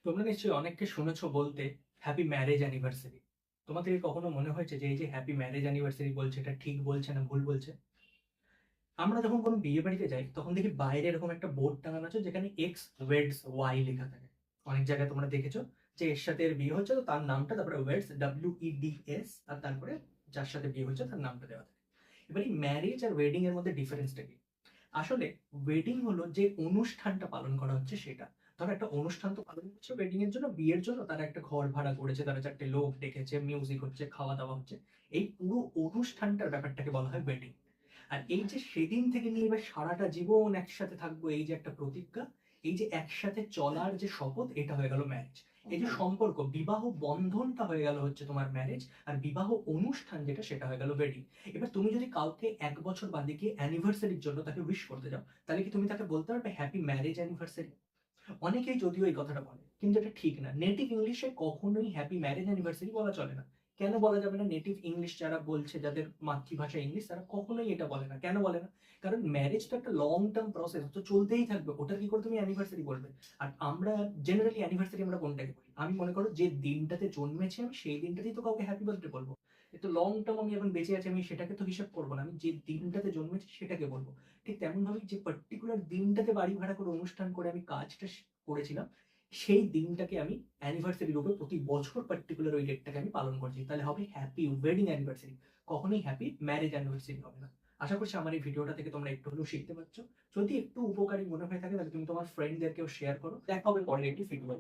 তোমরা নিশ্চয়ই অনেককে শুনেছো বলতে হ্যাপি ম্যারেজ অ্যানিভার্সারি। তোমাদের কি কখনো মনে হয়েছে যে এই যে হ্যাপি ম্যারেজ অ্যানিভার্সারি বলছে এটা ঠিক বলছে না ভুল বলছে? আমরা যখন কোনো বিয়ে বাড়িতে যাই তখন দেখি বাইরে এরকম একটা বোর্ড টাঙানো আছে যেখানে এক্স ওয়েডস ওয়াই লেখা থাকে। অনেক জায়গায় তোমরা দেখেছো যে এর সাথে এর বিয়ে হচ্ছে তো তার নামটা, তারপরে ওয়েডস WEDS, আর তারপরে যার সাথে বিয়ে হচ্ছে তার নামটা দেওয়া থাকে। এবার এই ম্যারেজ আর ওয়েডিং এর মধ্যে ডিফারেন্সটা কি? আসলে ওয়েডিং হলো যে অনুষ্ঠানটা পালন করা হচ্ছে সেটা। ধরো একটা অনুষ্ঠান তো পালন করছে ওয়েডিং এর জন্য, বিয়ের জন্য তারা একটা ঘর ভাড়া করেছে, তারা চারটে লোক ডেকেছে, মিউজিক হচ্ছে, খাওয়া দাওয়া হচ্ছে। এই পুরো অনুষ্ঠানটার ব্যাপারটাকে বলা হয় ওয়েডিং। আর এই যে সেদিন থেকে নিয়ে এবার সারাটা জীবন একসাথে থাকবো, এই যে একটা প্রতিজ্ঞা, এই যে একসাথে চলার যে শপথ, এটা হয়ে গেল ম্যারেজ। এই যে সম্পর্ক, বিবাহ বন্ধনটা হয়ে গেল হচ্ছে তোমার ম্যারেজ, আর বিবাহ অনুষ্ঠান যেটা সেটা হয়ে গেল ওয়েডিং। এবার তুমি যদি কাউকে 1 বছর বাদে গিয়ে অ্যানিভার্সারির জন্য তাকে উইশ করতে যাও, তাহলে কি তুমি তাকে বলতে পারবে হ্যাপি ম্যারেজ অ্যানিভার্সারি? অনেকেই যদিও এই কথাটা বলে, কিন্তু এটা ঠিক না। নেটিভ ইংলিশে কখনোই হ্যাপি ম্যারেজ অ্যানিভার্সারি বলা চলে না। কেন বলা যাবে না? নেটিভ ইংলিশ যারা বলছে, যাদের মাতৃভাষা ইংলিশ, তারা কখনোই এটা বলে না। কেন বলে না? কারণ ম্যারেজ তো একটা লং টার্ম প্রসেস, তো চলতেই থাকবে। ওটা কি করে তুমি অ্যানিভার্সারি বলবে? আর আমরা জেনারেলি অ্যানিভার্সারি আমরা কোনটাকে বলি? আমি মনে করো যে দিনটাতে জন্মেছি আমি, সেই দিনটাতেই তো কাউকে হ্যাপি বার্থডে বলবো। তো লং টার্ম আমি এখন বেঁচে আছি, আমি সেটাকে তো হিসাব করবো না, আমি যে দিনটাতে জন্মেছি সেটাকে বলবো। ঠিক তেমন ভাবে যে পার্টিকুলার দিনটাতে বাড়ি ভাড়া করে অনুষ্ঠান করে আমি কাজটা করেছিলাম, সেই দিনটাকে আমি অ্যানিভার্সারি রূপে প্রতি বছর পার্টিকুলার ওই ডেটটাকে আমি পালন করছি, তাহলে হবে হ্যাপি ওয়েডিং অ্যানিভার্সারি, কখনোই হ্যাপি ম্যারেজ অ্যানিভার্সারি হবে না। আশা করছি আমার এই ভিডিওটা থেকে তোমরা একটু হলেও শিখতে পারছো। যদি একটু উপকারী মনে হয়ে থাকে তাহলে তুমি তোমার ফ্রেন্ডদেরকেও শেয়ার করো। দেখা হবে পরের একটি ভিডিও।